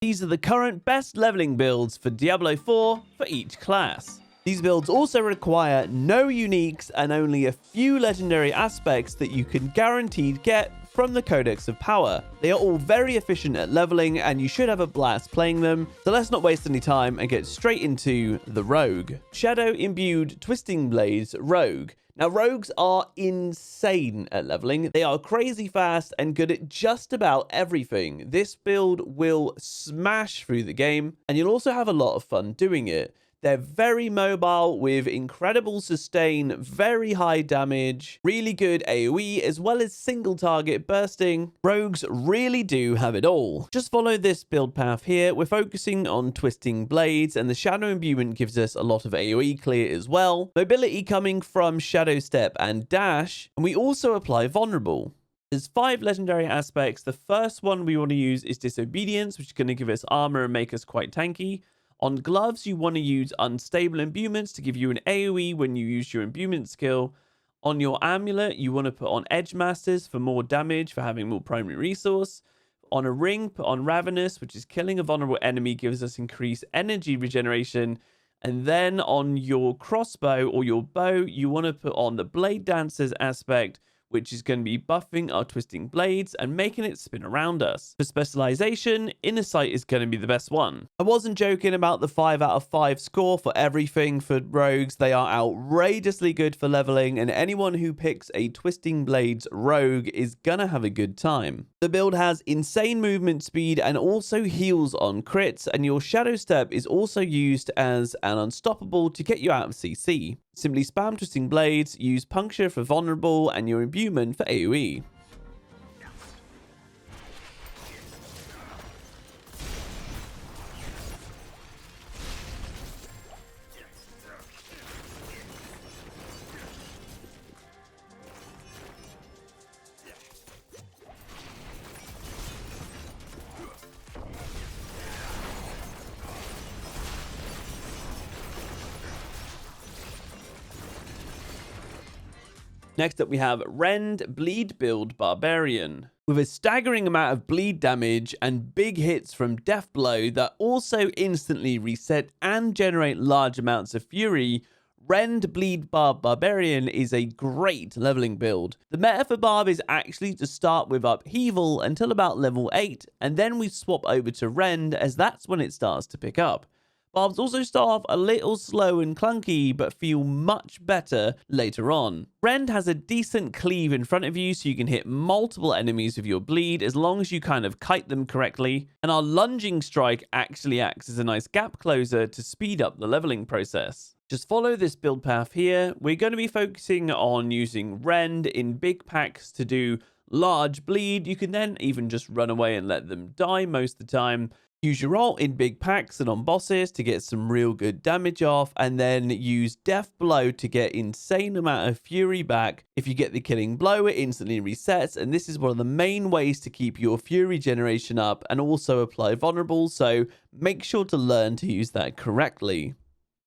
These are the current best leveling builds for Diablo 4 for each class. These builds also require no uniques and only a few legendary aspects that you can guaranteed get from the Codex of Power. They are all very efficient at leveling and you should have a blast playing them, so let's not waste any time and get straight into the Rogue. Shadow Imbued Twisting Blades Rogue. Now, rogues are insane at leveling. They are crazy fast and good at just about everything. This build will smash through the game, and you'll also have a lot of fun doing it. They're very mobile with incredible sustain, very high damage, really good AoE, as well as single target bursting. Rogues really do have it all. Just follow this build path here. We're focusing on twisting blades, and the shadow imbuement gives us a lot of AoE clear as well. Mobility coming from shadow step and dash, and we also apply vulnerable. There's 5 legendary aspects. The first one we want to use is disobedience, which is going to give us armor and make us quite tanky. On gloves, you want to use unstable imbuements to give you an AoE when you use your imbuement skill. On your amulet, you want to put on edge masters for more damage, for having more primary resource. On a ring, put on ravenous, which is killing a vulnerable enemy, gives us increased energy regeneration. And then on your crossbow or your bow, you want to put on the blade dancers aspect, which is going to be buffing our twisting blades and making it spin around us. For specialization, inner sight is going to be the best one. I wasn't joking about the 5 out of 5 score for everything for rogues. They are outrageously good for leveling, and anyone who picks a twisting blades rogue is gonna have a good time. The build has insane movement speed and also heals on crits, and your shadow step is also used as an unstoppable to get you out of CC. Simply spam twisting blades, use puncture for vulnerable, and your imbuement for AoE. Next up, we have Rend Bleed Build Barbarian. With a staggering amount of bleed damage and big hits from Death Blow that also instantly reset and generate large amounts of fury, Rend Bleed Barbarian is a great leveling build. The meta for Barb is actually to start with Upheaval until about level 8, and then we swap over to Rend as that's when it starts to pick up. Barbs also start off a little slow and clunky, but feel much better later on. Rend has a decent cleave in front of you, so you can hit multiple enemies with your bleed as long as you kind of kite them correctly. And our lunging strike actually acts as a nice gap closer to speed up the leveling process. Just follow this build path here. We're going to be focusing on using Rend in big packs to do large bleed. You can then even just run away and let them die most of the time. Use your ult in big packs and on bosses to get some real good damage off, and then use Death Blow to get insane amount of fury back. If you get the killing blow, it instantly resets, and this is one of the main ways to keep your fury generation up and also apply vulnerable, so make sure to learn to use that correctly.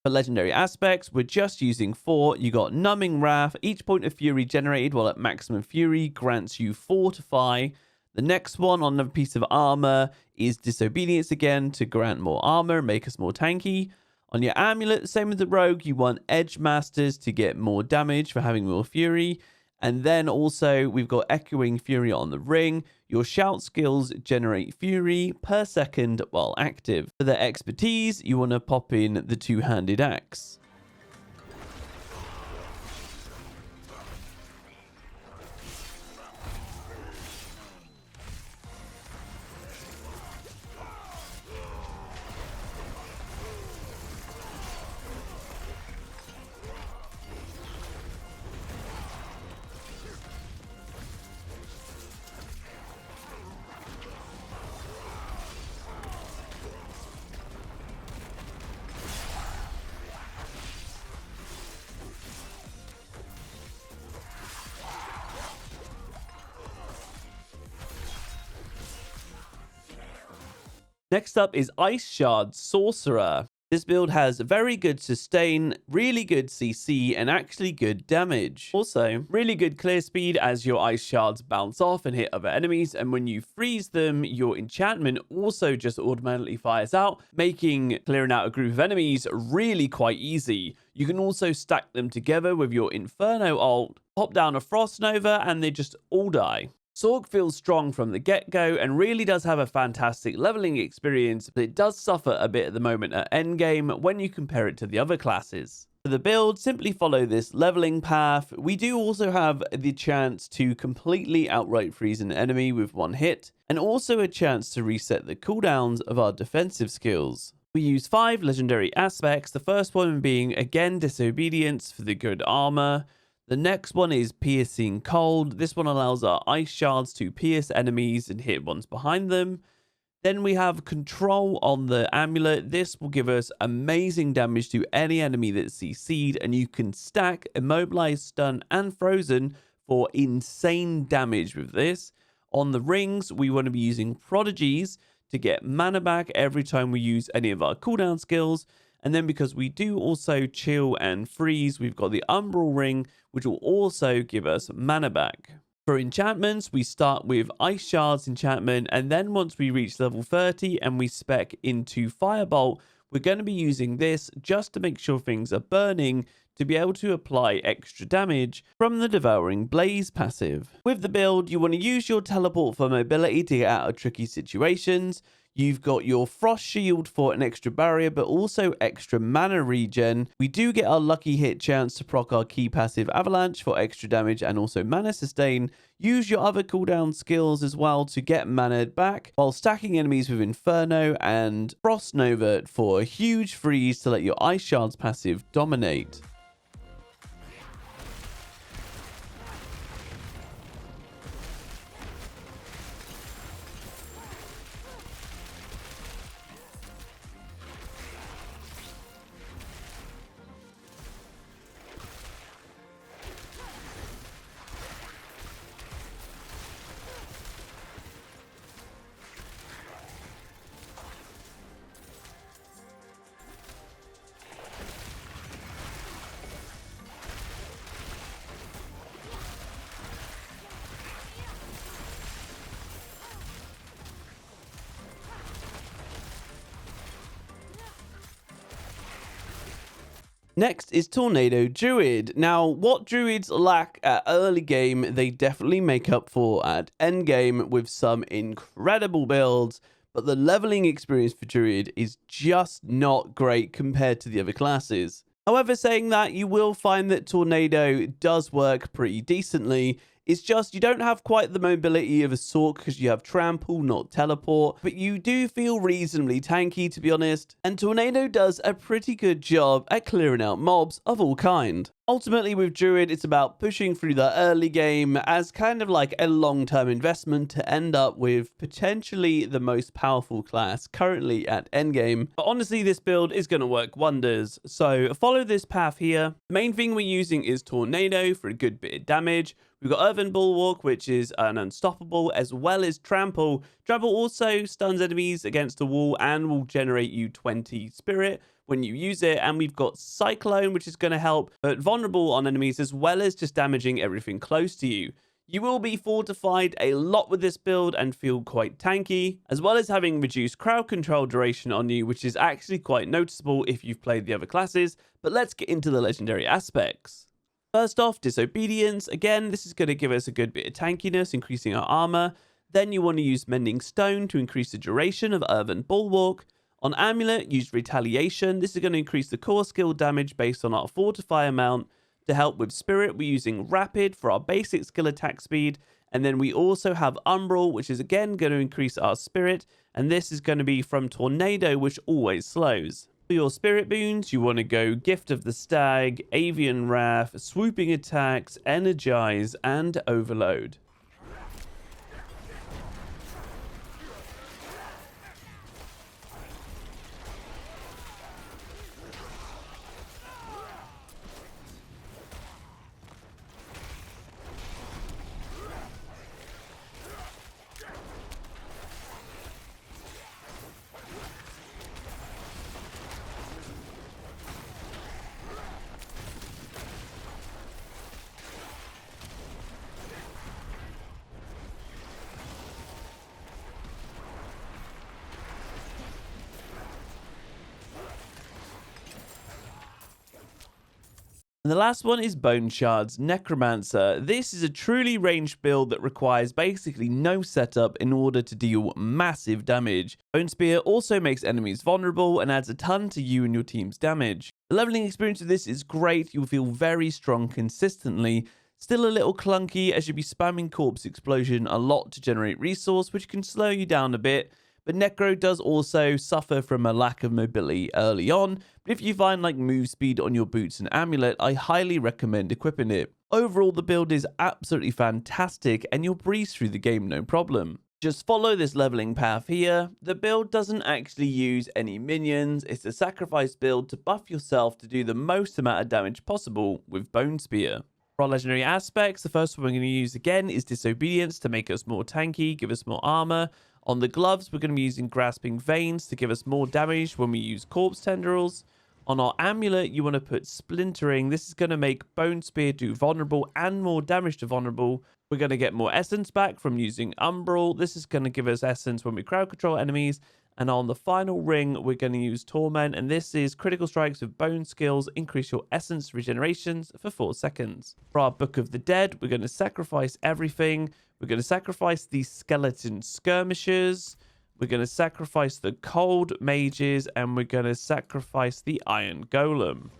For legendary aspects, we're just using 4. You got Numbing Wrath. Each point of fury generated while at maximum fury grants you Fortify. The next one on a piece of armor is Disobedience again to grant more armor, make us more tanky. On your amulet, same as the rogue, you want Edge Masters to get more damage for having more fury. And then also we've got Echoing Fury on the ring. Your shout skills generate fury per second while active. For the expertise, you want to pop in the two-handed axe. Next up is Ice Shard Sorcerer. This build has very good sustain, really good CC, and actually good damage. Also, really good clear speed as your ice shards bounce off and hit other enemies, and when you freeze them, your enchantment also just automatically fires out, making clearing out a group of enemies really quite easy. You can also stack them together with your Inferno ult, pop down a Frost Nova, and they just all die. Sorc feels strong from the get-go and really does have a fantastic leveling experience, but it does suffer a bit at the moment at endgame when you compare it to the other classes. For the build, simply follow this leveling path. We do also have the chance to completely outright freeze an enemy with one hit, and also a chance to reset the cooldowns of our defensive skills. We use 5 legendary aspects, the first one being again disobedience for the good armor. The next one is Piercing Cold. This one allows our ice shards to pierce enemies and hit ones behind them. Then we have Control on the amulet. This will give us amazing damage to any enemy that's CC'd, and you can stack Immobilized, Stun, and Frozen for insane damage with this. On the rings, we want to be using Prodigies to get mana back every time we use any of our cooldown skills. And then because we do also chill and freeze, we've got the Umbral Ring, which will also give us mana back. For enchantments, we start with Ice Shards enchantment, and then once we reach level 30 and we spec into Firebolt, we're going to be using this just to make sure things are burning to be able to apply extra damage from the Devouring Blaze passive. With the build, you want to use your teleport for mobility to get out of tricky situations. You've got your Frost Shield for an extra barrier, but also extra mana regen. We do get our lucky hit chance to proc our key passive Avalanche for extra damage and also mana sustain. Use your other cooldown skills as well to get mana back, while stacking enemies with Inferno and Frost Nova for a huge freeze to let your Ice Shards passive dominate. Next is Tornado Druid. Now, what Druids lack at early game, they definitely make up for at end game with some incredible builds, but the leveling experience for Druid is just not great compared to the other classes. However, saying that, you will find that Tornado does work pretty decently. It's just you don't have quite the mobility of a Sorc because you have Trample, not Teleport, but you do feel reasonably tanky, to be honest, and Tornado does a pretty good job at clearing out mobs of all kind. Ultimately, with Druid, it's about pushing through the early game as kind of like a long-term investment to end up with potentially the most powerful class currently at endgame. But honestly, this build is going to work wonders. So follow this path here. The main thing we're using is Tornado for a good bit of damage. We've got Earthen Bulwark, which is an unstoppable, as well as Trample. Trample also stuns enemies against a wall and will generate you 20 spirit when you use it. And we've got Cyclone, which is going to help, but vulnerable on enemies, as well as just damaging everything close to you. You will be fortified a lot with this build and feel quite tanky, as well as having reduced crowd control duration on you, which is actually quite noticeable if you've played the other classes. But let's get into the legendary aspects. First off, Disobedience. Again, this is going to give us a good bit of tankiness, increasing our armor. Then you want to use Mending Stone to increase the duration of Earthen Bulwark. On Amulet, use Retaliation. This is going to increase the core skill damage based on our Fortify amount. To help with Spirit, we're using Rapid for our basic skill attack speed. And then we also have Umbral, which is again going to increase our Spirit. And this is going to be from Tornado, which always slows. For your spirit boons, you want to go Gift of the Stag, Avian Wrath, Swooping Attacks, Energize, and Overload. And the last one is Bone Shards Necromancer. This is a truly ranged build that requires basically no setup in order to deal massive damage. Bone Spear also makes enemies vulnerable and adds a ton to you and your team's damage. The leveling experience of this is great. You'll feel very strong consistently. Still a little clunky as you'll be spamming Corpse Explosion a lot to generate resource, which can slow you down a bit. But Necro does also suffer from a lack of mobility early on, but if you find like move speed on your boots and amulet, I highly recommend equipping it. Overall, the build is absolutely fantastic and you'll breeze through the game no problem. Just follow this leveling path here. The build doesn't actually use any minions, it's a sacrifice build to buff yourself to do the most amount of damage possible with Bone Spear. For our legendary aspects, the first one we're going to use again is Disobedience to make us more tanky, give us more armor. On the gloves, we're going to be using Grasping Veins to give us more damage when we use Corpse Tendrils. On our amulet, you want to put Splintering. This is going to make Bone Spear do vulnerable and more damage to vulnerable. We're going to get more essence back from using Umbral. This is going to give us essence when we crowd control enemies. And on the final ring, we're going to use Torment. And this is critical strikes with bone skills. Increase your essence regenerations for 4 seconds. For our Book of the Dead, we're going to sacrifice everything. We're going to sacrifice the skeleton skirmishers. We're going to sacrifice the cold mages. And we're going to sacrifice the iron golem.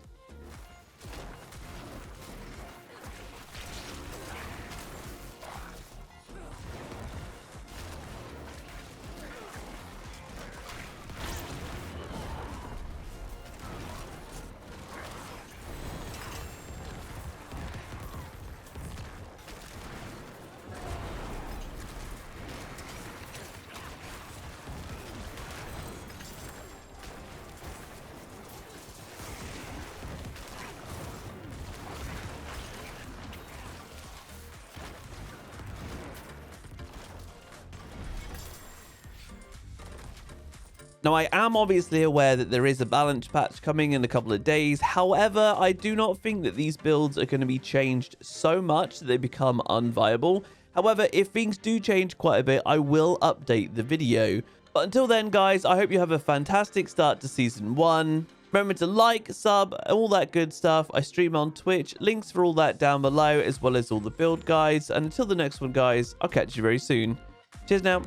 Now, I am obviously aware that there is a balance patch coming in a couple of days. However, I do not think that these builds are going to be changed so much that they become unviable. However, if things do change quite a bit, I will update the video. But until then, guys, I hope you have a fantastic start to Season 1. Remember to like, sub, all that good stuff. I stream on Twitch. Links for all that down below, as well as all the build guides. And until the next one, guys, I'll catch you very soon. Cheers now.